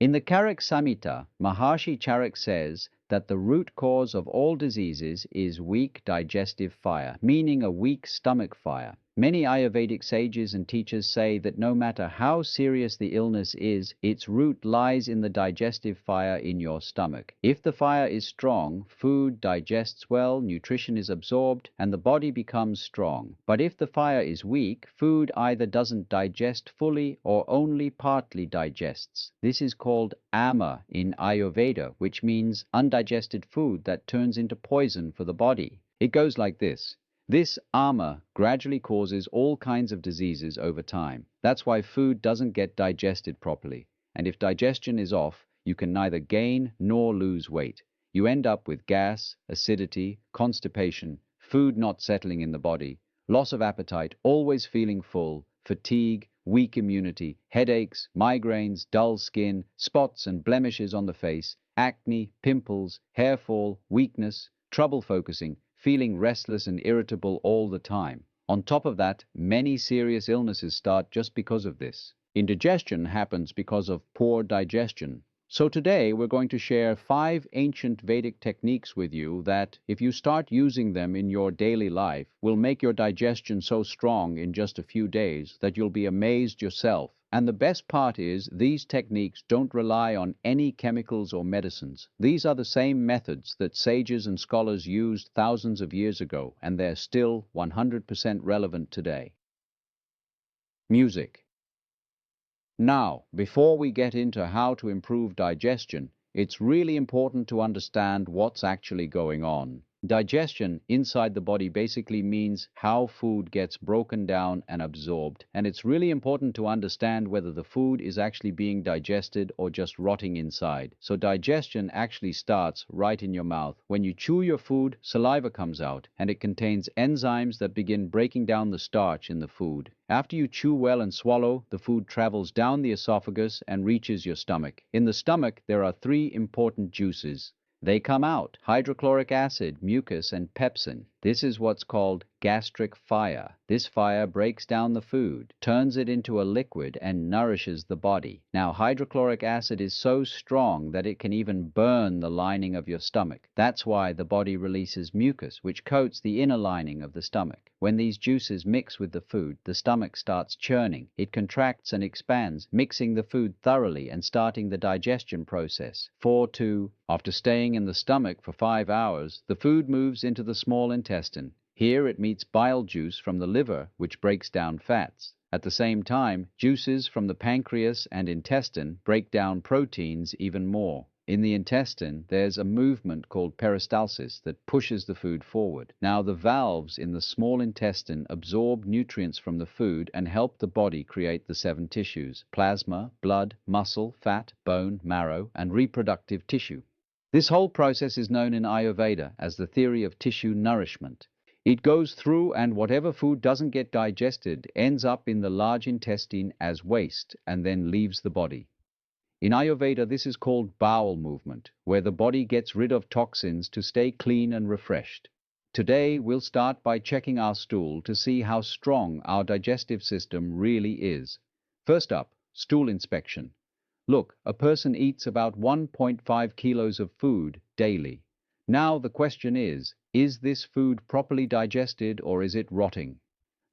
In the Charak Samhita, Maharshi Charak says that the root cause of all diseases is weak digestive fire, meaning a weak stomach fire. Many Ayurvedic sages and teachers say that no matter how serious the illness is, its root lies in the digestive fire in your stomach. If the fire is strong, food digests well, nutrition is absorbed, and the body becomes strong. But if the fire is weak, food either doesn't digest fully or only partly digests. This is called ama in Ayurveda, which means undigested food that turns into poison for the body. It goes like this. This ama gradually causes all kinds of diseases over time. That's why food doesn't get digested properly. And if digestion is off, you can neither gain nor lose weight. You end up with gas, acidity, constipation, food not settling in the body, loss of appetite, always feeling full, fatigue, weak immunity, headaches, migraines, dull skin, spots and blemishes on the face, acne, pimples, hair fall, weakness, trouble focusing, feeling restless and irritable all the time. On top of that, many serious illnesses start just because of this. Indigestion happens because of poor digestion. So today we're going to share 5 ancient Vedic techniques with you that, if you start using them in your daily life, will make your digestion so strong in just a few days that you'll be amazed yourself. And the best part is, these techniques don't rely on any chemicals or medicines. These are the same methods that sages and scholars used thousands of years ago, and they're still 100% relevant today. Music. Now, before we get into how to improve digestion, it's really important to understand what's actually going on. Digestion inside the body basically means how food gets broken down and absorbed, and it's really important to understand whether the food is actually being digested or just rotting inside. So digestion actually starts right in your mouth. When you chew your food, saliva comes out, and it contains enzymes that begin breaking down the starch in the food. After you chew well and swallow, the food travels down the esophagus and reaches your stomach. In the stomach, there are 3 important juices. They come out: hydrochloric acid, mucus, and pepsin. This is what's called gastric fire. This fire breaks down the food, turns it into a liquid, and nourishes the body. Now, hydrochloric acid is so strong that it can even burn the lining of your stomach. That's why the body releases mucus, which coats the inner lining of the stomach. When these juices mix with the food, the stomach starts churning. It contracts and expands, mixing the food thoroughly and starting the digestion process. After staying in the stomach for 5 hours, the food moves into the small intestine. Here it meets bile juice from the liver, which breaks down fats. At the same time, juices from the pancreas and intestine break down proteins even more. In the intestine, there's a movement called peristalsis that pushes the food forward. Now, the valves in the small intestine absorb nutrients from the food and help the body create the 7 tissues: plasma, blood, muscle, fat, bone, marrow, and reproductive tissue. This whole process is known in Ayurveda as the theory of tissue nourishment. It goes through, and whatever food doesn't get digested ends up in the large intestine as waste and then leaves the body. In Ayurveda, this is called bowel movement, where the body gets rid of toxins to stay clean and refreshed. Today, we'll start by checking our stool to see how strong our digestive system really is. First up, stool inspection. Look, a person eats about 1.5 kilos of food daily. Now the question is this food properly digested or is it rotting?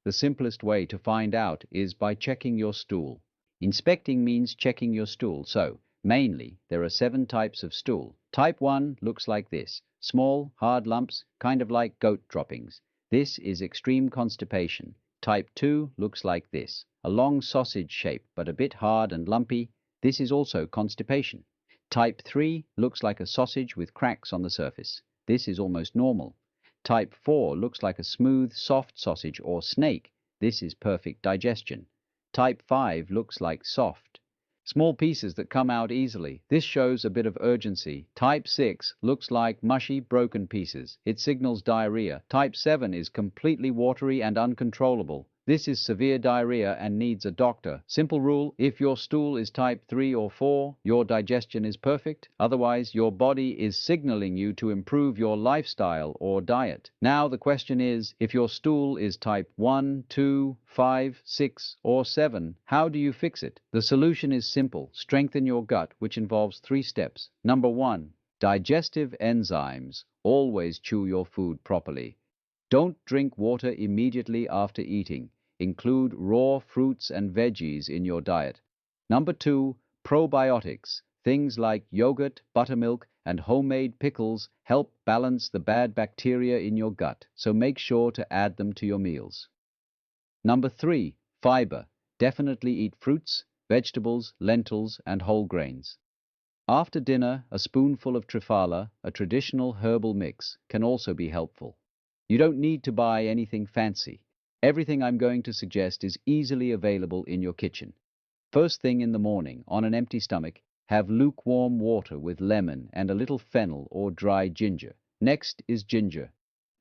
The simplest way to find out is by checking your stool. Inspecting means checking your stool. So, mainly, there are 7 types of stool. Type 1 looks like this: small, hard lumps, kind of like goat droppings. This is extreme constipation. Type 2 looks like this: a long sausage shape, but a bit hard and lumpy. This is also constipation. Type 3 looks like a sausage with cracks on the surface. This is almost normal. Type 4 looks like a smooth, soft sausage or snake. This is perfect digestion. Type 5 looks like soft, small pieces that come out easily. This shows a bit of urgency. Type 6 looks like mushy, broken pieces. It signals diarrhea. Type 7 is completely watery and uncontrollable. This is severe diarrhea and needs a doctor. Simple rule, if your stool is type 3 or 4, your digestion is perfect. Otherwise, your body is signaling you to improve your lifestyle or diet. Now the question is, if your stool is type 1, 2, 5, 6, or 7, how do you fix it? The solution is simple. Strengthen your gut, which involves 3 steps. Number 1. Digestive enzymes. Always chew your food properly. Don't drink water immediately after eating. Include raw fruits and veggies in your diet. Number 2, probiotics. Things like yogurt, buttermilk, and homemade pickles help balance the bad bacteria in your gut, so make sure to add them to your meals. Number 3, fiber. Definitely eat fruits, vegetables, lentils, and whole grains. After dinner, a spoonful of triphala, a traditional herbal mix, can also be helpful. You don't need to buy anything fancy. Everything I'm going to suggest is easily available in your kitchen. First thing in the morning, on an empty stomach, have lukewarm water with lemon and a little fennel or dry ginger. Next is ginger,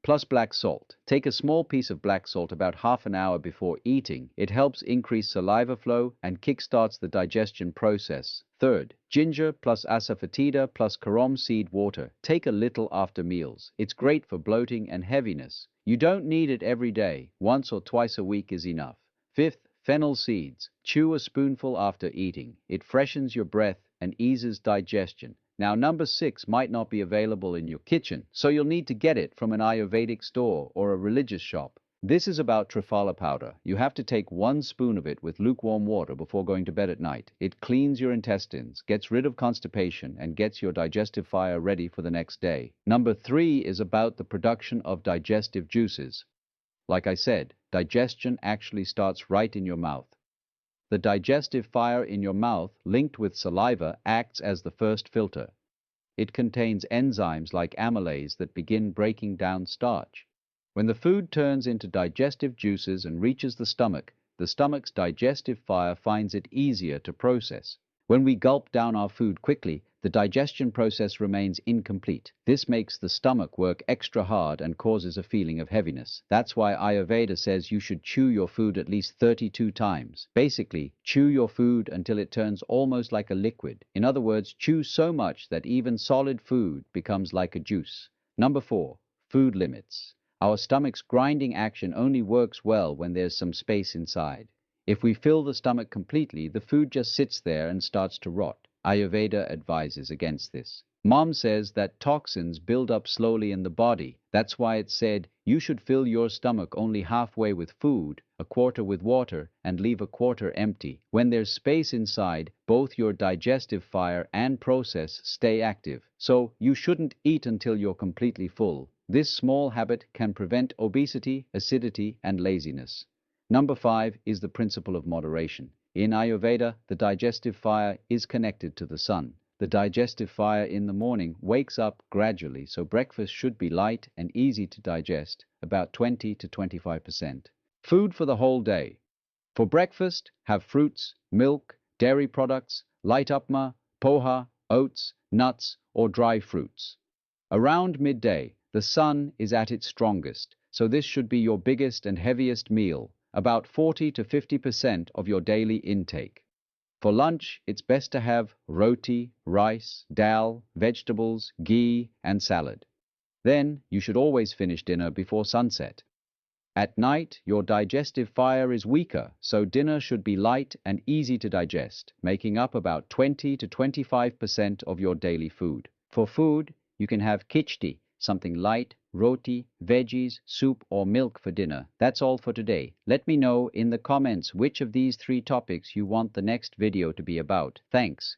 plus black salt. Take a small piece of black salt about half an hour before eating. It helps increase saliva flow and kickstarts the digestion process. Third, ginger plus asafoetida plus carom seed water. Take a little after meals. It's great for bloating and heaviness. You don't need it every day. Once or twice a week is enough. Fifth, fennel seeds. Chew a spoonful after eating. It freshens your breath and eases digestion. Now, number 6 might not be available in your kitchen, so you'll need to get it from an Ayurvedic store or a religious shop. This is about triphala powder. You have to take 1 spoon of it with lukewarm water before going to bed at night. It cleans your intestines, gets rid of constipation, and gets your digestive fire ready for the next day. Number 3 is about the production of digestive juices. Like I said, digestion actually starts right in your mouth. The digestive fire in your mouth, linked with saliva, acts as the first filter. It contains enzymes like amylase that begin breaking down starch. When the food turns into digestive juices and reaches the stomach's digestive fire finds it easier to process. When we gulp down our food quickly, the digestion process remains incomplete. This makes the stomach work extra hard and causes a feeling of heaviness. That's why Ayurveda says you should chew your food at least 32 times. Basically, chew your food until it turns almost like a liquid. In other words, chew so much that even solid food becomes like a juice. Number 4, food limits. Our stomach's grinding action only works well when there's some space inside. If we fill the stomach completely, the food just sits there and starts to rot. Ayurveda advises against this. Mom says that toxins build up slowly in the body. That's why it said you should fill your stomach only halfway with food, a quarter with water, and leave a quarter empty. When there's space inside, both your digestive fire and process stay active. So you shouldn't eat until you're completely full. This small habit can prevent obesity, acidity, and laziness. Number 5 is the principle of moderation. In Ayurveda, the digestive fire is connected to the sun. The digestive fire in the morning wakes up gradually, so breakfast should be light and easy to digest, about 20 to 25%. Food for the whole day. For breakfast, have fruits, milk, dairy products, light upma, poha, oats, nuts, or dry fruits. Around midday, the sun is at its strongest, so this should be your biggest and heaviest meal, about 40 to 50% of your daily intake. For lunch, it's best to have roti, rice, dal, vegetables, ghee, and salad. Then, you should always finish dinner before sunset. At night, your digestive fire is weaker, so dinner should be light and easy to digest, making up about 20 to 25% of your daily food. For food, you can have khichdi, something light, roti, veggies, soup, or milk for dinner. That's all for today. Let me know in the comments which of these 3 topics you want the next video to be about. Thanks.